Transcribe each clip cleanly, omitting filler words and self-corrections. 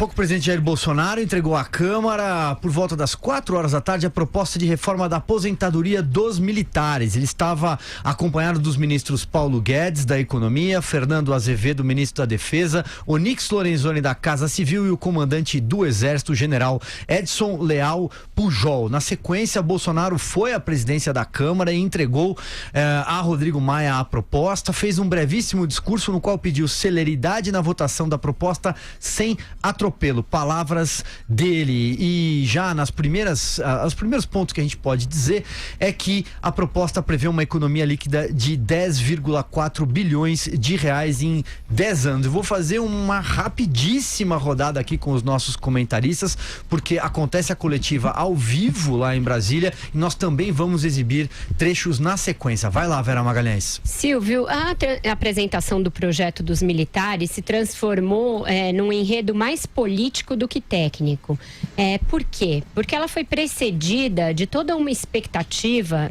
O presidente Jair Bolsonaro entregou à Câmara, por volta das 4 horas da tarde, a proposta de reforma da aposentadoria dos militares. Ele estava acompanhado dos ministros Paulo Guedes, da Economia, Fernando Azevedo, ministro da Defesa, Onyx Lorenzoni, da Casa Civil, e o comandante do Exército, general Edson Leal Pujol. Na sequência, Bolsonaro foi à presidência da Câmara e entregou a Rodrigo Maia a proposta, fez um brevíssimo discurso no qual pediu celeridade na votação da proposta sem atropelo. Palavras dele. E já os primeiros pontos que a gente pode dizer é que a proposta prevê uma economia líquida de 10,4 bilhões de reais em 10 anos. Eu vou fazer uma rapidíssima rodada aqui com os nossos comentaristas, porque acontece a coletiva ao vivo lá em Brasília e nós também vamos exibir trechos na sequência. Vai lá, Vera Magalhães. Silvio, a apresentação do projeto dos militares se transformou num enredo mais político do que técnico. Por quê? Porque ela foi precedida de toda uma expectativa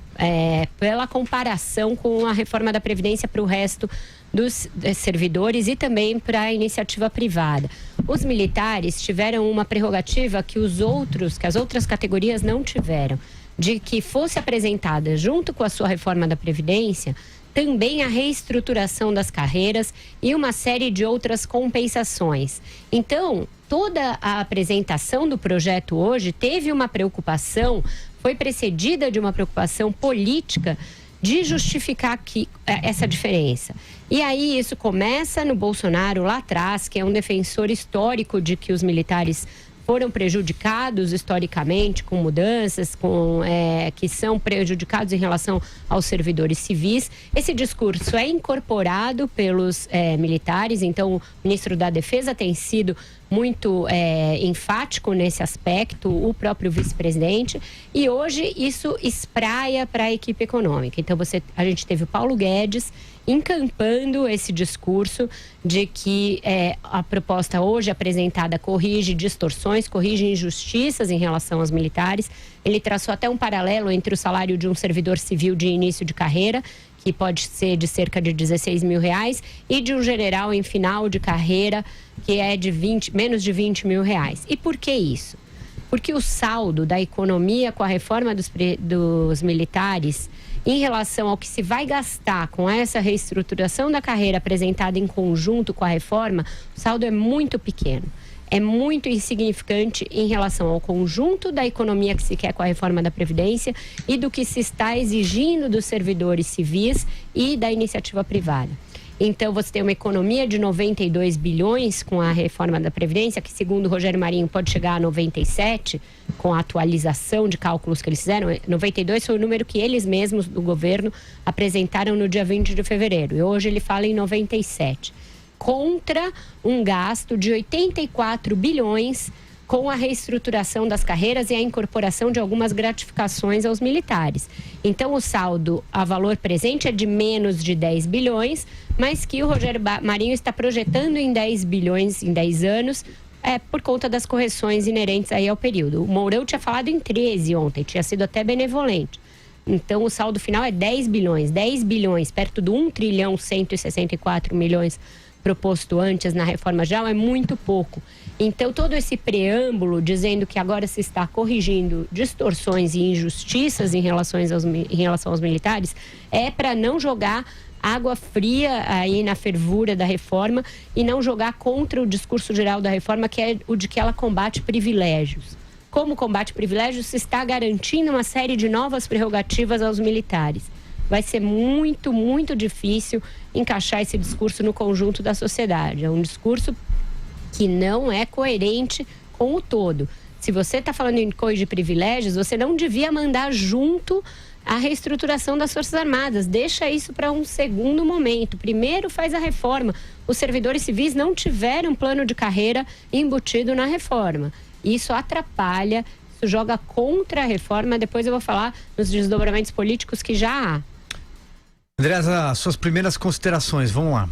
pela comparação com a reforma da Previdência para o resto dos servidores e também para a iniciativa privada. Os militares tiveram uma prerrogativa que as outras categorias não tiveram, de que fosse apresentada junto com a sua reforma da Previdência também a reestruturação das carreiras e uma série de outras compensações. Então, toda a apresentação do projeto hoje teve uma preocupação, foi precedida de uma preocupação política de justificar essa diferença. E aí isso começa no Bolsonaro lá atrás, que é um defensor histórico de que os militares foram prejudicados historicamente com mudanças, que são prejudicados em relação aos servidores civis. Esse discurso é incorporado pelos militares, então o ministro da Defesa tem sido muito enfático nesse aspecto, o próprio vice-presidente, e hoje isso espraia para a equipe econômica. Então a gente teve o Paulo Guedes encampando esse discurso de que a proposta hoje apresentada corrige distorções, corrige injustiças em relação aos militares. Ele traçou até um paralelo entre o salário de um servidor civil de início de carreira, que pode ser de cerca de 16 mil reais, e de um general em final de carreira, que é de menos de 20 mil reais. E por que isso? Porque o saldo da economia com a reforma dos militares, em relação ao que se vai gastar com essa reestruturação da carreira apresentada em conjunto com a reforma, o saldo é muito pequeno. É muito insignificante em relação ao conjunto da economia que se quer com a reforma da Previdência e do que se está exigindo dos servidores civis e da iniciativa privada. Então, você tem uma economia de 92 bilhões com a reforma da Previdência, que segundo o Rogério Marinho pode chegar a 97, com a atualização de cálculos que eles fizeram. 92 foi o número que eles mesmos do governo apresentaram no dia 20 de fevereiro. E hoje ele fala em 97. Contra um gasto de 84 bilhões com a reestruturação das carreiras e a incorporação de algumas gratificações aos militares. Então, o saldo a valor presente é de menos de 10 bilhões, mas que o Rogério Marinho está projetando em 10 bilhões em 10 anos, por conta das correções inerentes aí ao período. O Mourão tinha falado em 13 ontem, tinha sido até benevolente. Então, o saldo final é 10 bilhões. 10 bilhões, perto do 1 trilhão 164 milhões proposto antes na reforma geral, é muito pouco. Então, todo esse preâmbulo dizendo que agora se está corrigindo distorções e injustiças em relação aos militares é para não jogar água fria aí na fervura da reforma e não jogar contra o discurso geral da reforma, que é o de que ela combate privilégios. Como combate privilégios, se está garantindo uma série de novas prerrogativas aos militares. Vai ser muito, muito difícil encaixar esse discurso no conjunto da sociedade. É um discurso que não é coerente com o todo. Se você está falando em coisa de privilégios, você não devia mandar junto a reestruturação das Forças Armadas. Deixa isso para um segundo momento. Primeiro faz a reforma. Os servidores civis não tiveram plano de carreira embutido na reforma. Isso atrapalha, isso joga contra a reforma. Depois eu vou falar nos desdobramentos políticos que já há. Andresa, suas primeiras considerações, vamos lá.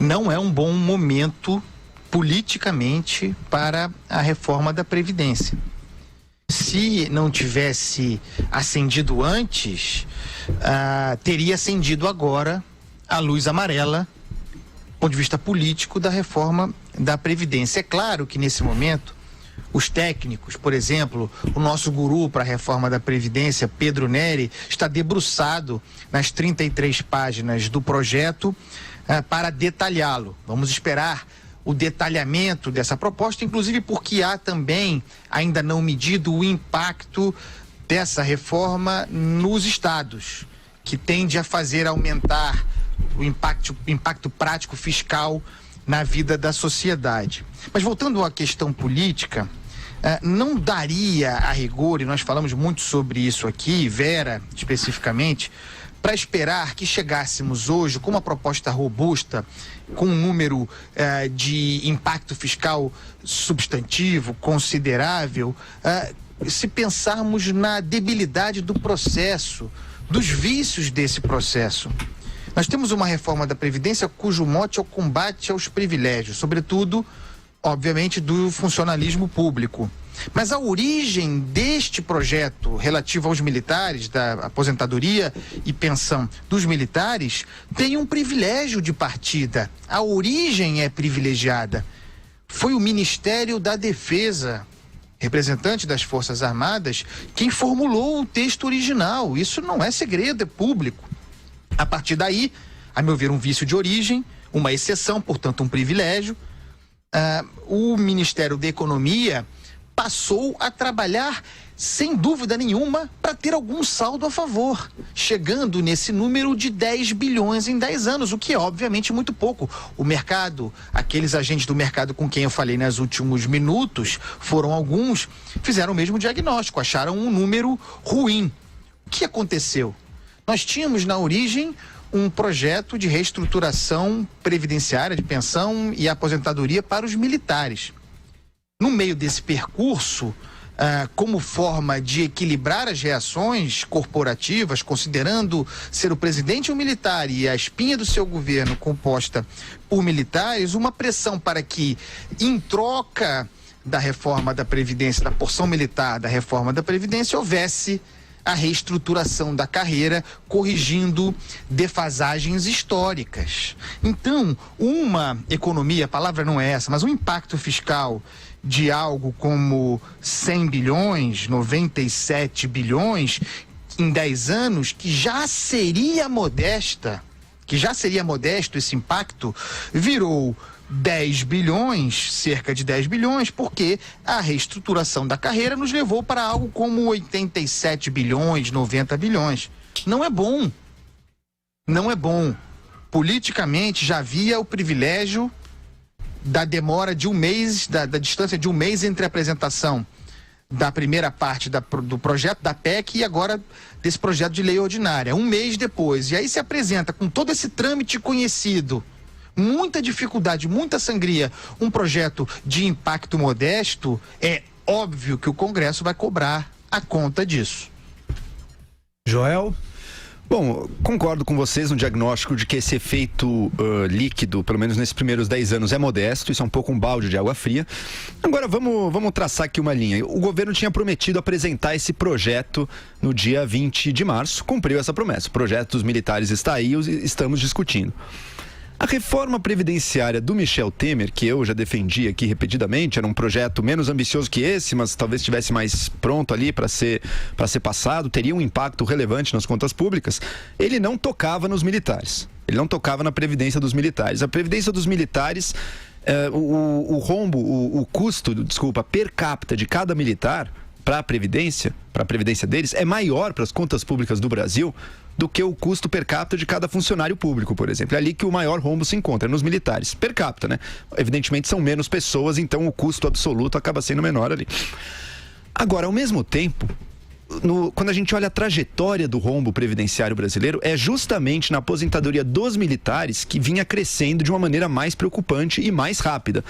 Não é um bom momento politicamente para a reforma da Previdência. Se não tivesse acendido antes, teria acendido agora a luz amarela ponto de vista político, da reforma da Previdência. É claro que nesse momento os técnicos, por exemplo, o nosso guru para a reforma da Previdência, Pedro Neri, está debruçado nas 33 páginas do projeto para detalhá-lo. Vamos esperar o detalhamento dessa proposta, inclusive porque há também, ainda não medido, o impacto dessa reforma nos estados, que tende a fazer aumentar o impacto prático fiscal na vida da sociedade. Mas voltando à questão política, não daria a rigor, e nós falamos muito sobre isso aqui, Vera especificamente, para esperar que chegássemos hoje com uma proposta robusta, com um número de impacto fiscal substantivo, considerável, se pensarmos na debilidade do processo, dos vícios desse processo. Nós temos uma reforma da Previdência cujo mote é o combate aos privilégios, sobretudo, obviamente, do funcionalismo público. Mas a origem deste projeto relativo aos militares, da aposentadoria e pensão dos militares, tem um privilégio de partida. A origem é privilegiada. Foi o Ministério da Defesa, representante das Forças Armadas, quem formulou o texto original. Isso não é segredo, é público. A partir daí, a meu ver, um vício de origem, uma exceção, portanto, um privilégio. O Ministério da Economia passou a trabalhar, sem dúvida nenhuma, para ter algum saldo a favor, chegando nesse número de 10 bilhões em 10 anos, o que é, obviamente, muito pouco. O mercado, aqueles agentes do mercado com quem eu falei nos últimos minutos, foram alguns, fizeram o mesmo diagnóstico, acharam um número ruim. O que aconteceu? Nós tínhamos, na origem, um projeto de reestruturação previdenciária, de pensão e aposentadoria para os militares. No meio desse percurso, como forma de equilibrar as reações corporativas, considerando ser o presidente um militar e a espinha do seu governo composta por militares, uma pressão para que, em troca da reforma da Previdência, da porção militar da reforma da Previdência, houvesse a reestruturação da carreira, corrigindo defasagens históricas. Então, uma economia, a palavra não é essa, mas um impacto fiscal de algo como 100 bilhões, 97 bilhões em 10 anos, que já seria modesto esse impacto, virou 10 bilhões, cerca de 10 bilhões, porque a reestruturação da carreira nos levou para algo como 87 bilhões, 90 bilhões. Não é bom. Não é bom. Politicamente já havia o privilégio da demora de um mês, da distância de um mês entre a apresentação da primeira parte do projeto da PEC e agora desse projeto de lei ordinária. Um mês depois. E aí se apresenta com todo esse trâmite conhecido, muita dificuldade, muita sangria, um projeto de impacto modesto, é óbvio que o Congresso vai cobrar a conta disso. Joel? Bom, concordo com vocês no diagnóstico de que esse efeito líquido, pelo menos nesses primeiros 10 anos, é modesto. Isso é um pouco um balde de água fria. Agora, vamos traçar aqui uma linha. O governo tinha prometido apresentar esse projeto no dia 20 de março. Cumpriu essa promessa. O projeto dos militares está aí e estamos discutindo. A reforma previdenciária do Michel Temer, que eu já defendi aqui repetidamente, era um projeto menos ambicioso que esse, mas talvez estivesse mais pronto ali para ser passado, teria um impacto relevante nas contas públicas. Ele não tocava nos militares, ele não tocava na previdência dos militares. A previdência dos militares, o custo per capita de cada militar para a previdência deles é maior para as contas públicas do Brasil do que o custo per capita de cada funcionário público, por exemplo. É ali que o maior rombo se encontra, nos militares. Per capita, né? Evidentemente são menos pessoas, então o custo absoluto acaba sendo menor ali. Agora, ao mesmo tempo, quando a gente olha a trajetória do rombo previdenciário brasileiro, é justamente na aposentadoria dos militares que vinha crescendo de uma maneira mais preocupante e mais rápida.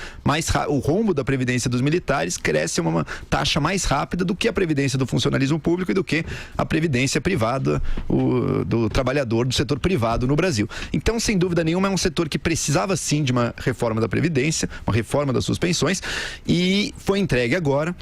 O rombo da previdência dos militares cresce a uma taxa mais rápida do que a previdência do funcionalismo público e do que a previdência privada do trabalhador do setor privado no Brasil. Então, sem dúvida nenhuma, é um setor que precisava sim de uma reforma da previdência, uma reforma das suas pensões, e foi entregue agora.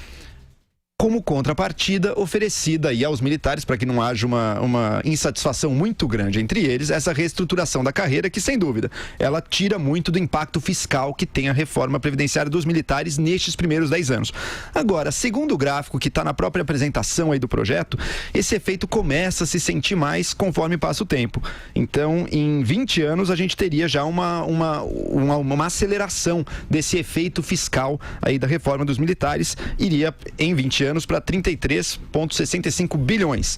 como contrapartida oferecida aí aos militares, para que não haja uma insatisfação muito grande entre eles, essa reestruturação da carreira, que sem dúvida, ela tira muito do impacto fiscal que tem a reforma previdenciária dos militares nestes primeiros 10 anos. Agora, segundo o gráfico que está na própria apresentação aí do projeto, esse efeito começa a se sentir mais conforme passa o tempo. Então, em 20 anos, a gente teria já uma aceleração desse efeito fiscal aí da reforma dos militares, iria em 20 anos para 33,65 bilhões.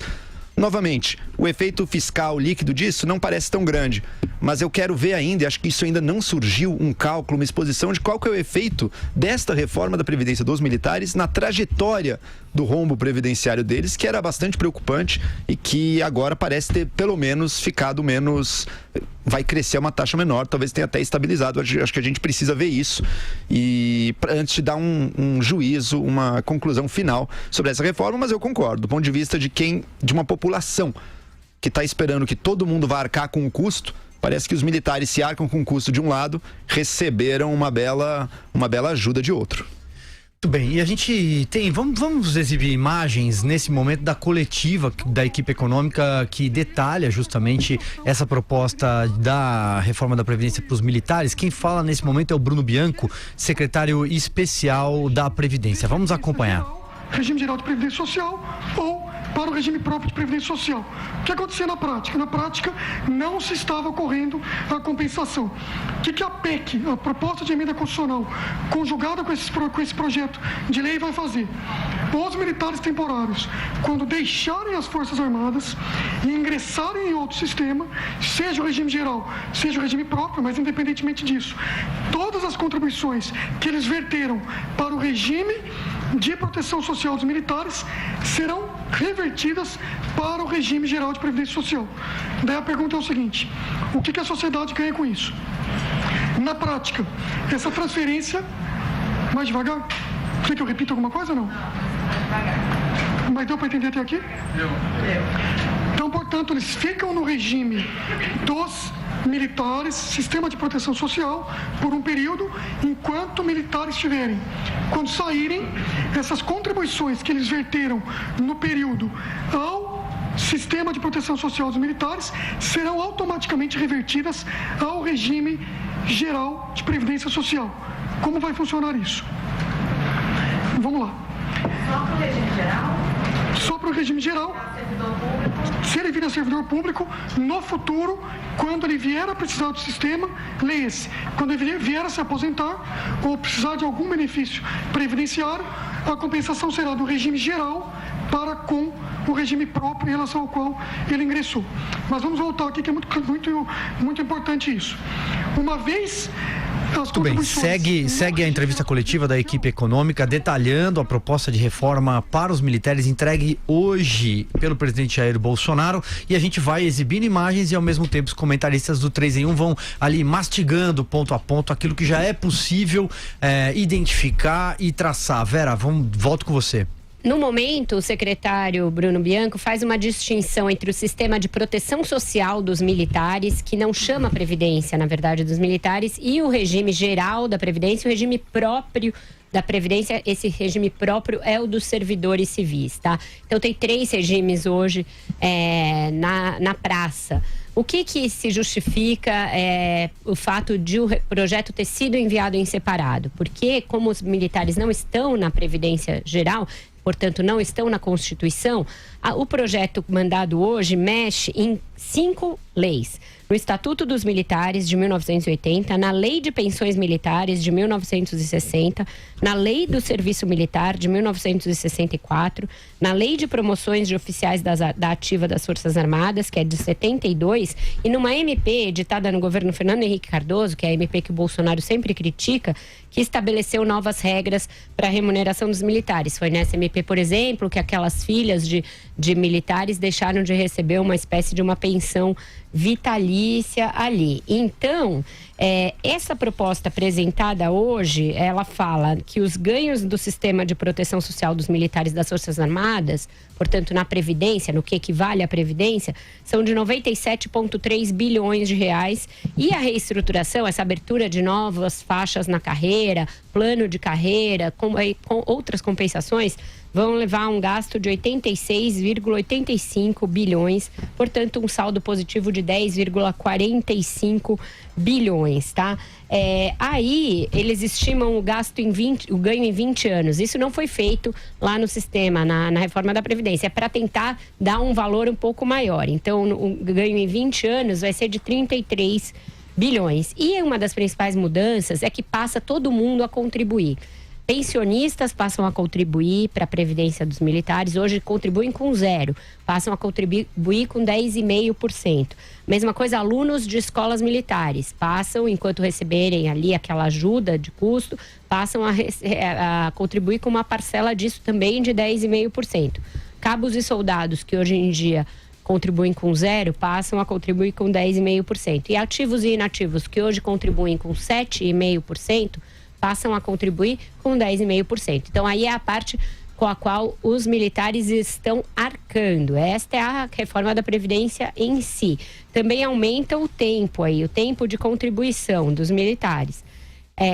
Novamente, o efeito fiscal líquido disso não parece tão grande, mas eu quero ver ainda, e acho que isso ainda não surgiu, um cálculo, uma exposição de qual que é o efeito desta reforma da Previdência dos militares na trajetória do rombo previdenciário deles, que era bastante preocupante e que agora parece ter pelo menos ficado menos... vai crescer a uma taxa menor, talvez tenha até estabilizado. Acho que a gente precisa ver isso e antes de dar um juízo, uma conclusão final sobre essa reforma, mas eu concordo, do ponto de vista de uma população que está esperando que todo mundo vá arcar com o custo, parece que os militares se arcam com o custo de um lado, receberam uma bela ajuda de outro. Muito bem, e a gente tem, vamos exibir imagens nesse momento da coletiva da equipe econômica que detalha justamente essa proposta da reforma da Previdência para os militares. Quem fala nesse momento é o Bruno Bianco, secretário especial da Previdência. Vamos acompanhar. Regime geral de previdência social ou para o regime próprio de previdência social. O que acontecia na prática? Na prática, não se estava ocorrendo a compensação. O que a PEC, a proposta de emenda constitucional, conjugada com esse projeto de lei, vai fazer? Os militares temporários, quando deixarem as Forças Armadas e ingressarem em outro sistema, seja o regime geral, seja o regime próprio, mas independentemente disso, todas as contribuições que eles verteram para o regime de proteção social dos militares serão revertidas para o regime geral de previdência social. Daí a pergunta é o seguinte: o que a sociedade ganha com isso? Na prática, essa transferência... Mais devagar? Quer que eu repita alguma coisa ou não? Mas deu para entender até aqui? Deu. Então, portanto, eles ficam no regime dos militares, sistema de proteção social, por um período, enquanto militares estiverem. Quando saírem, essas contribuições que eles verteram no período ao sistema de proteção social dos militares serão automaticamente revertidas ao regime geral de previdência social. Como vai funcionar isso? Vamos lá. Só para o regime geral? Só para o regime geral. Se ele vir a servidor público, no futuro, quando ele vier a precisar do sistema, leia-se, quando ele vier a se aposentar ou precisar de algum benefício previdenciário, a compensação será do regime geral para com o regime próprio em relação ao qual ele ingressou. Mas vamos voltar aqui, que é muito importante isso. Uma vez... Muito bem, segue a entrevista coletiva da equipe econômica detalhando a proposta de reforma para os militares entregue hoje pelo presidente Jair Bolsonaro, e a gente vai exibindo imagens e ao mesmo tempo os comentaristas do 3 em 1 vão ali mastigando ponto a ponto aquilo que já é possível identificar e traçar. Vera, volto com você. No momento, o secretário Bruno Bianco faz uma distinção entre o sistema de proteção social dos militares, que não chama Previdência, na verdade, dos militares, e o regime geral da Previdência, o regime próprio da Previdência. Esse regime próprio é o dos servidores civis, tá? Então, tem 3 regimes hoje na praça. O que se justifica é o fato de o projeto ter sido enviado em separado? Porque, como os militares não estão na Previdência Geral, portanto, não estão na Constituição, o projeto mandado hoje mexe em 5 leis. No Estatuto dos Militares, de 1980, na Lei de Pensões Militares, de 1960, na Lei do Serviço Militar, de 1964, na Lei de Promoções de Oficiais da Ativa das Forças Armadas, que é de 72, e numa MP editada no governo Fernando Henrique Cardoso, que é a MP que o Bolsonaro sempre critica, que estabeleceu novas regras para a remuneração dos militares. Foi nessa MP, por exemplo, que aquelas filhas de militares deixaram de receber uma espécie de uma pensão vitalícia ali. Então, essa proposta apresentada hoje, ela fala que os ganhos do sistema de proteção social dos militares das Forças Armadas, portanto, na Previdência, no que equivale à Previdência, são de 97,3 bilhões de reais. E a reestruturação, essa abertura de novas faixas na carreira, plano de carreira, com outras compensações, vão levar a um gasto de 86,85 bilhões, portanto, um saldo positivo de 10,45 bilhões, tá? Aí, eles estimam o ganho em 20 anos. Isso não foi feito lá no sistema, na reforma da Previdência. É para tentar dar um valor um pouco maior. Então, o ganho em 20 anos vai ser de 33 bilhões. E uma das principais mudanças é que passa todo mundo a contribuir. Pensionistas passam a contribuir para a Previdência dos militares, hoje contribuem com 0, passam a contribuir com 10,5%. Mesma coisa, alunos de escolas militares passam, enquanto receberem ali aquela ajuda de custo, passam a contribuir com uma parcela disso também de 10,5%. Cabos e soldados, que hoje em dia contribuem com 0, passam a contribuir com 10,5%. E ativos e inativos, que hoje contribuem com 7,5%, passam a contribuir com 10,5%. Então, aí é a parte com a qual os militares estão arcando. Esta é a reforma da Previdência em si. Também aumenta o tempo de contribuição dos militares.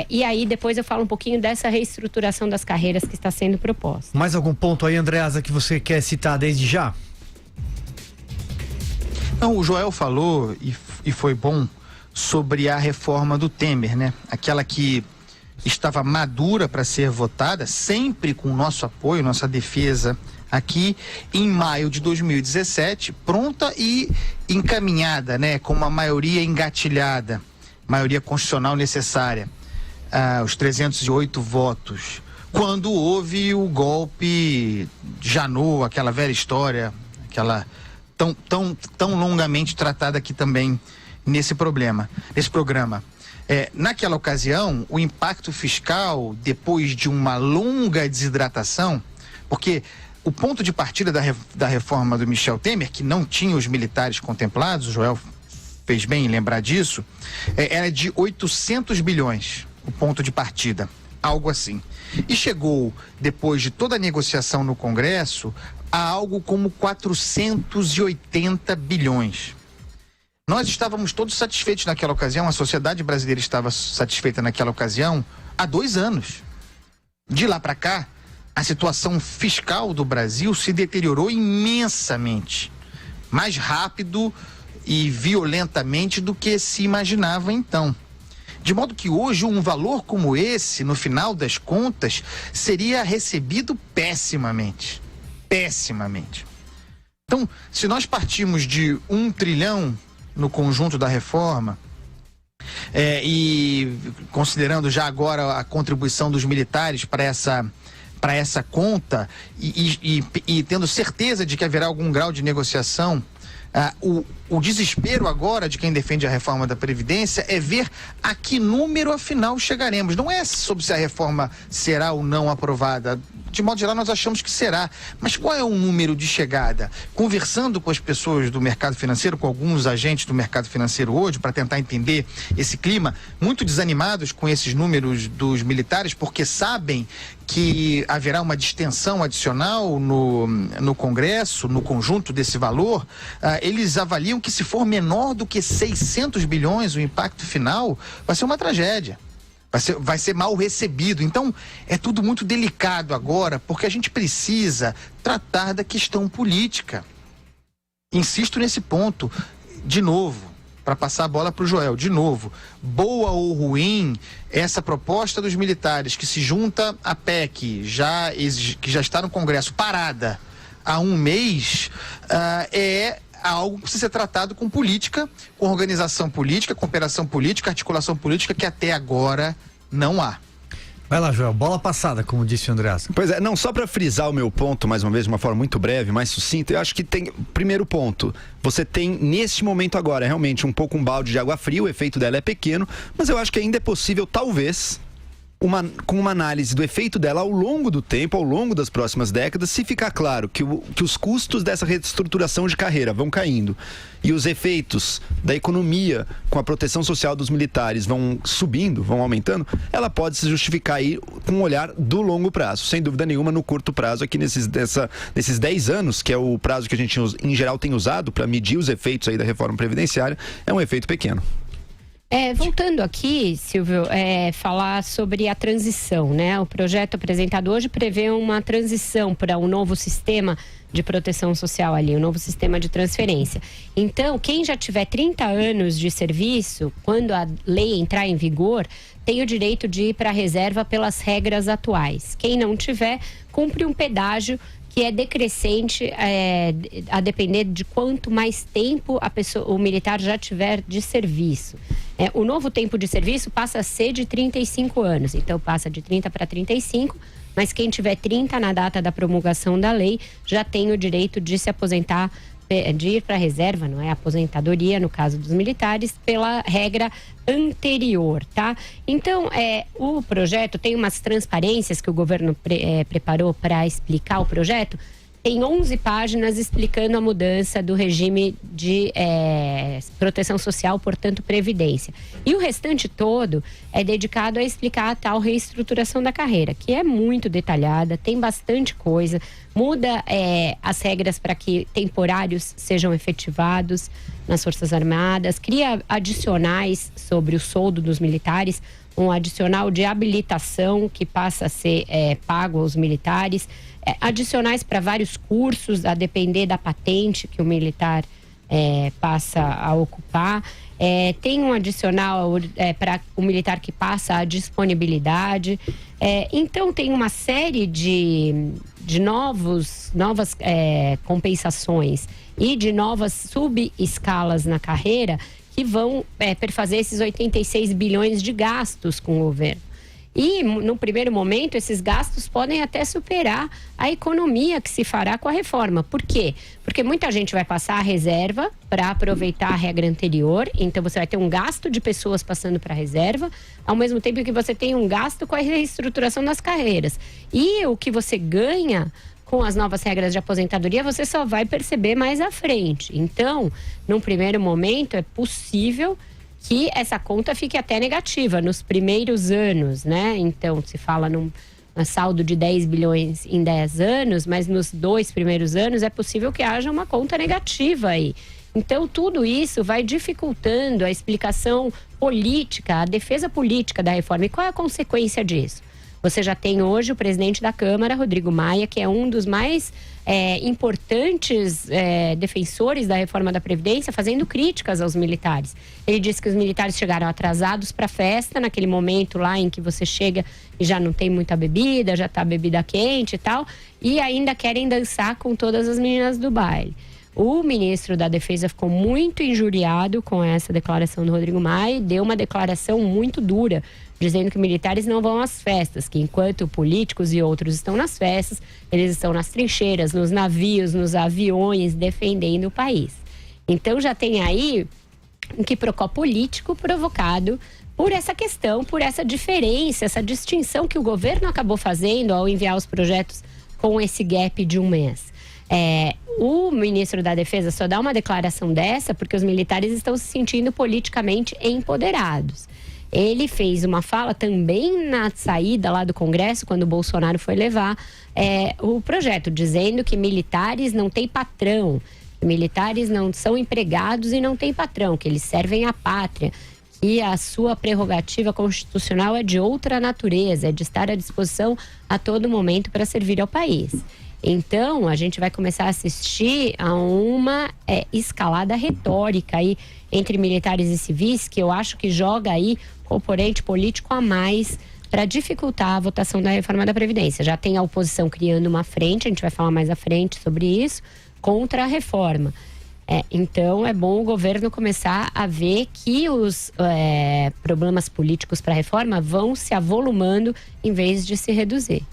E aí, depois eu falo um pouquinho dessa reestruturação das carreiras que está sendo proposta. Mais algum ponto aí, Andreasa, que você quer citar desde já? Não, o Joel falou, e foi bom, sobre a reforma do Temer, né? Aquela que estava madura para ser votada, sempre com o nosso apoio, nossa defesa aqui, em maio de 2017, pronta e encaminhada, né, com uma maioria engatilhada, maioria constitucional necessária, os 308 votos, quando houve o golpe Janot, aquela velha história, aquela tão longamente tratada aqui também nesse programa. Naquela ocasião, o impacto fiscal, depois de uma longa desidratação, porque o ponto de partida da reforma do Michel Temer, que não tinha os militares contemplados, o Joel fez bem em lembrar disso, era de 800 bilhões, o ponto de partida, algo assim. E chegou, depois de toda a negociação no Congresso, a algo como 480 bilhões. Nós estávamos todos satisfeitos naquela ocasião, a sociedade brasileira estava satisfeita naquela ocasião há 2 anos. De lá para cá, a situação fiscal do Brasil se deteriorou imensamente, mais rápido e violentamente do que se imaginava então. De modo que hoje um valor como esse, no final das contas, seria recebido pessimamente. Pessimamente. Então, se nós partimos de 1 trilhão no conjunto da reforma, e considerando já agora a contribuição dos militares para essa conta e tendo certeza de que haverá algum grau de negociação, o desespero agora de quem defende a reforma da Previdência é ver a que número afinal chegaremos. Não é sobre se a reforma será ou não aprovada. De modo geral, nós achamos que será. Mas qual é o número de chegada? Conversando com as pessoas do mercado financeiro, com alguns agentes do mercado financeiro hoje, para tentar entender esse clima, muito desanimados com esses números dos militares, porque sabem que haverá uma distensão adicional no Congresso, no conjunto desse valor. Eles avaliam que se for menor do que 600 bilhões, o impacto final vai ser uma tragédia. Vai ser mal recebido. Então, é tudo muito delicado agora, porque a gente precisa tratar da questão política. Insisto nesse ponto, de novo, para passar a bola para o Joel, de novo. Boa ou ruim, essa proposta dos militares que se junta à PEC, que já está no Congresso, parada há 1 mês, é algo que precisa ser tratado com política, com organização política, cooperação política, articulação política, que até agora não há. Vai lá, Joel, bola passada, como disse o Andreasa. Pois é, não, só para frisar o meu ponto, mais uma vez, de uma forma muito breve, mais sucinta, eu acho que tem, primeiro ponto, você tem, neste momento agora, realmente um pouco um balde de água fria, o efeito dela é pequeno, mas eu acho que ainda é possível, talvez, com uma análise do efeito dela ao longo do tempo, ao longo das próximas décadas, se ficar claro que os custos dessa reestruturação de carreira vão caindo e os efeitos da economia com a proteção social dos militares vão subindo, vão aumentando, ela pode se justificar aí com um olhar do longo prazo. Sem dúvida nenhuma, no curto prazo, aqui nesses 10 anos, que é o prazo que a gente, em geral, tem usado para medir os efeitos aí da reforma previdenciária, é um efeito pequeno. Voltando aqui, Silvio, falar sobre a transição, né? O projeto apresentado hoje prevê uma transição para um novo sistema de proteção social ali, um novo sistema de transferência. Então, quem já tiver 30 anos de serviço, quando a lei entrar em vigor, tem o direito de ir para a reserva pelas regras atuais. Quem não tiver, cumpre um pedágio que é decrescente a depender de quanto mais tempo o militar já tiver de serviço. O novo tempo de serviço passa a ser de 35 anos, então passa de 30 para 35, mas quem tiver 30 na data da promulgação da lei já tem o direito de se aposentar, de ir para a reserva, não é? Aposentadoria, no caso dos militares, pela regra anterior, tá? Então, o projeto tem umas transparências que o governo preparou para explicar o projeto. Tem 11 páginas explicando a mudança do regime de proteção social, portanto, previdência. E o restante todo é dedicado a explicar a tal reestruturação da carreira, que é muito detalhada, tem bastante coisa, muda as regras para que temporários sejam efetivados nas Forças Armadas, cria adicionais sobre o soldo dos militares, um adicional de habilitação que passa a ser pago aos militares, adicionais para vários cursos, a depender da patente que o militar passa a ocupar. Tem um adicional para o militar que passa a disponibilidade. Então, tem uma série de novas compensações e de novas subescalas na carreira que vão perfazer esses 86 bilhões de gastos com o governo. E, no primeiro momento, esses gastos podem até superar a economia que se fará com a reforma. Por quê? Porque muita gente vai passar a reserva para aproveitar a regra anterior. Então, você vai ter um gasto de pessoas passando para a reserva, ao mesmo tempo que você tem um gasto com a reestruturação das carreiras. E o que você ganha com as novas regras de aposentadoria, você só vai perceber mais à frente. Então, num primeiro momento, é possível que essa conta fique até negativa nos primeiros anos, né? Então, se fala num saldo de 10 bilhões em 10 anos, mas nos 2 primeiros anos é possível que haja uma conta negativa aí. Então, tudo isso vai dificultando a explicação política, a defesa política da reforma. E qual é a consequência disso? Você já tem hoje o presidente da Câmara, Rodrigo Maia, que é um dos mais importantes defensores da reforma da Previdência, fazendo críticas aos militares. Ele disse que os militares chegaram atrasados para a festa, naquele momento lá em que você chega e já não tem muita bebida, já está bebida quente e tal, e ainda querem dançar com todas as meninas do baile. O ministro da Defesa ficou muito injuriado com essa declaração do Rodrigo Maia e deu uma declaração muito dura, dizendo que militares não vão às festas, que enquanto políticos e outros estão nas festas, eles estão nas trincheiras, nos navios, nos aviões, defendendo o país. Então já tem aí um quiprocó político provocado por essa questão, por essa diferença, essa distinção que o governo acabou fazendo ao enviar os projetos com esse gap de um mês. O ministro da Defesa só dá uma declaração dessa porque os militares estão se sentindo politicamente empoderados. Ele fez uma fala também na saída lá do Congresso, quando o Bolsonaro foi levar o projeto, dizendo que militares não têm patrão, que militares não são empregados e não têm patrão, que eles servem à pátria, que a sua prerrogativa constitucional é de outra natureza, é de estar à disposição a todo momento para servir ao país. Então, a gente vai começar a assistir a uma escalada retórica aí entre militares e civis, que eu acho que joga aí componente político a mais para dificultar a votação da reforma da Previdência. Já tem a oposição criando uma frente, a gente vai falar mais à frente sobre isso, contra a reforma. Então, é bom o governo começar a ver que os problemas políticos para a reforma vão se avolumando em vez de se reduzir.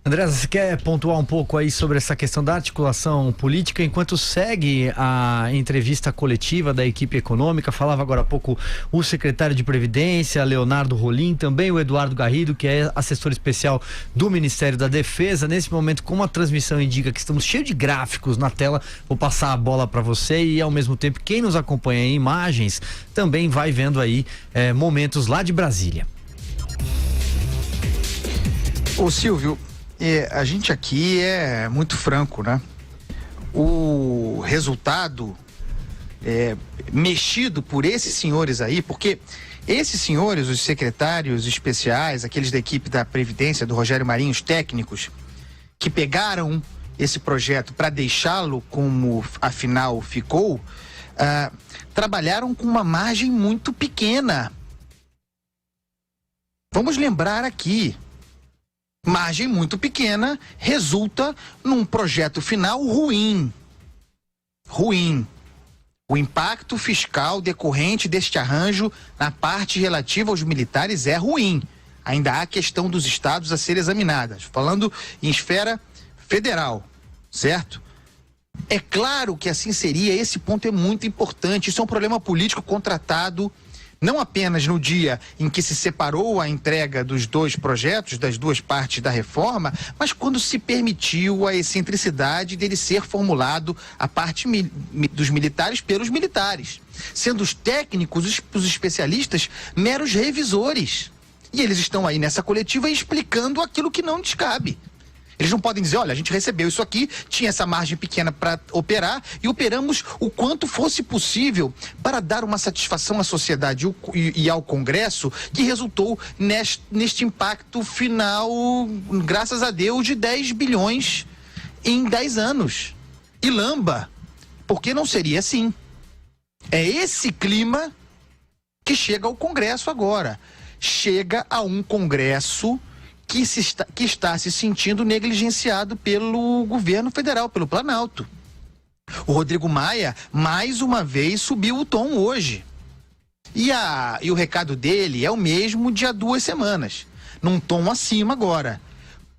André, você quer pontuar um pouco aí sobre essa questão da articulação política enquanto segue a entrevista coletiva da equipe econômica? Falava agora há pouco o secretário de Previdência, Leonardo Rolim, também o Eduardo Garrido, que é assessor especial do Ministério da Defesa. Nesse momento, como a transmissão indica que estamos cheios de gráficos na tela, vou passar a bola para você e, ao mesmo tempo, quem nos acompanha em imagens também vai vendo aí momentos lá de Brasília. Ô Silvio, a gente aqui é muito franco, né? O resultado mexido por esses senhores aí, porque esses senhores, os secretários especiais, aqueles da equipe da Previdência, do Rogério Marinho, os técnicos, que pegaram esse projeto para deixá-lo como afinal ficou, trabalharam com uma margem muito pequena. Vamos lembrar aqui, margem muito pequena resulta num projeto final ruim. Ruim. O impacto fiscal decorrente deste arranjo na parte relativa aos militares é ruim. Ainda há questão dos estados a ser examinada. Falando em esfera federal, certo? É claro que assim seria, esse ponto é muito importante. Isso é um problema político contratado não apenas no dia em que se separou a entrega dos dois projetos, das duas partes da reforma, mas quando se permitiu a excentricidade dele ser formulado a parte dos militares pelos militares, sendo os técnicos, os especialistas, meros revisores. E eles estão aí nessa coletiva explicando aquilo que não lhes cabe. Eles não podem dizer, olha, a gente recebeu isso aqui, tinha essa margem pequena para operar e operamos o quanto fosse possível para dar uma satisfação à sociedade e ao Congresso, que resultou neste impacto final, graças a Deus, de 10 bilhões em 10 anos. E lamba, porque não seria assim. É esse clima que chega ao Congresso agora. Chega a um Congresso que está se sentindo negligenciado pelo governo federal, pelo Planalto. O Rodrigo Maia, mais uma vez, subiu o tom hoje. E o recado dele é o mesmo de há 2 semanas, num tom acima agora.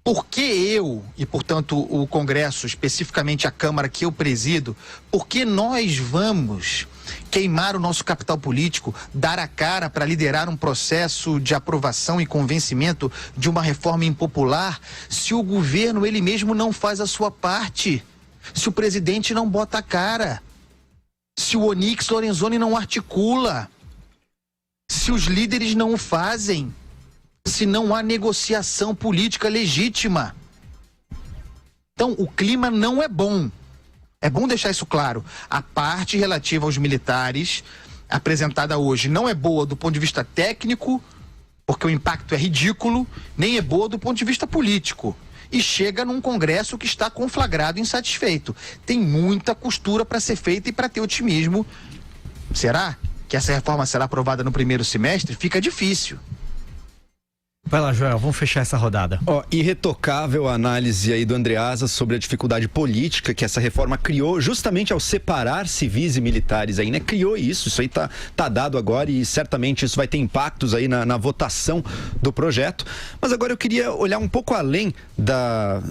Por que eu, e portanto o Congresso, especificamente a Câmara que eu presido, por que nós vamos queimar o nosso capital político, dar a cara para liderar um processo de aprovação e convencimento de uma reforma impopular, se o governo ele mesmo não faz a sua parte, se o presidente não bota a cara, se o Onyx Lorenzoni não articula, se os líderes não o fazem, se não há negociação política legítima. Então, o clima não é bom. É bom deixar isso claro. A parte relativa aos militares, apresentada hoje, não é boa do ponto de vista técnico, porque o impacto é ridículo, nem é boa do ponto de vista político. E chega num Congresso que está conflagrado e insatisfeito. Tem muita costura para ser feita e para ter otimismo. Será que essa reforma será aprovada no primeiro semestre? Fica difícil. Vai lá, Joel, vamos fechar essa rodada. Irretocável a análise aí do Andreasa sobre a dificuldade política que essa reforma criou, justamente ao separar civis e militares aí, né? Criou isso aí tá dado agora e certamente isso vai ter impactos aí na votação do projeto. Mas agora eu queria olhar um pouco além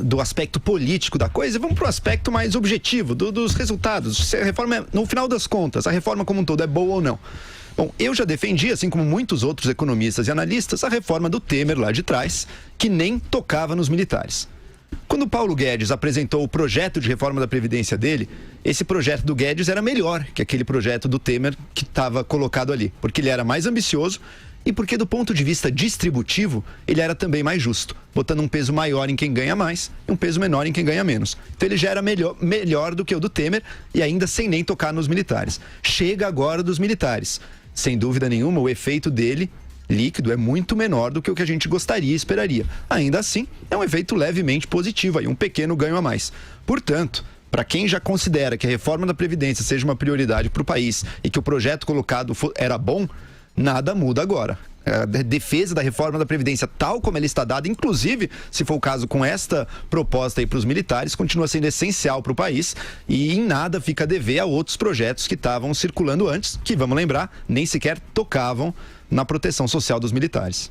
do aspecto político da coisa e vamos para o aspecto mais objetivo, dos resultados. Se a reforma, no final das contas, a reforma como um todo é boa ou não? Bom, eu já defendi, assim como muitos outros economistas e analistas, a reforma do Temer lá de trás, que nem tocava nos militares. Quando o Paulo Guedes apresentou o projeto de reforma da Previdência dele, esse projeto do Guedes era melhor que aquele projeto do Temer que estava colocado ali, porque ele era mais ambicioso e porque do ponto de vista distributivo, ele era também mais justo, botando um peso maior em quem ganha mais e um peso menor em quem ganha menos. Então ele já era melhor do que o do Temer e ainda sem nem tocar nos militares. Chega agora dos militares. Sem dúvida nenhuma, o efeito dele, líquido, é muito menor do que o que a gente gostaria e esperaria. Ainda assim, é um efeito levemente positivo, aí, um pequeno ganho a mais. Portanto, para quem já considera que a reforma da Previdência seja uma prioridade para o país e que o projeto colocado era bom, nada muda agora. A defesa da reforma da Previdência, tal como ela está dada, inclusive, se for o caso com esta proposta aí para os militares, continua sendo essencial para o país e em nada fica a dever a outros projetos que estavam circulando antes, que, vamos lembrar, nem sequer tocavam na proteção social dos militares.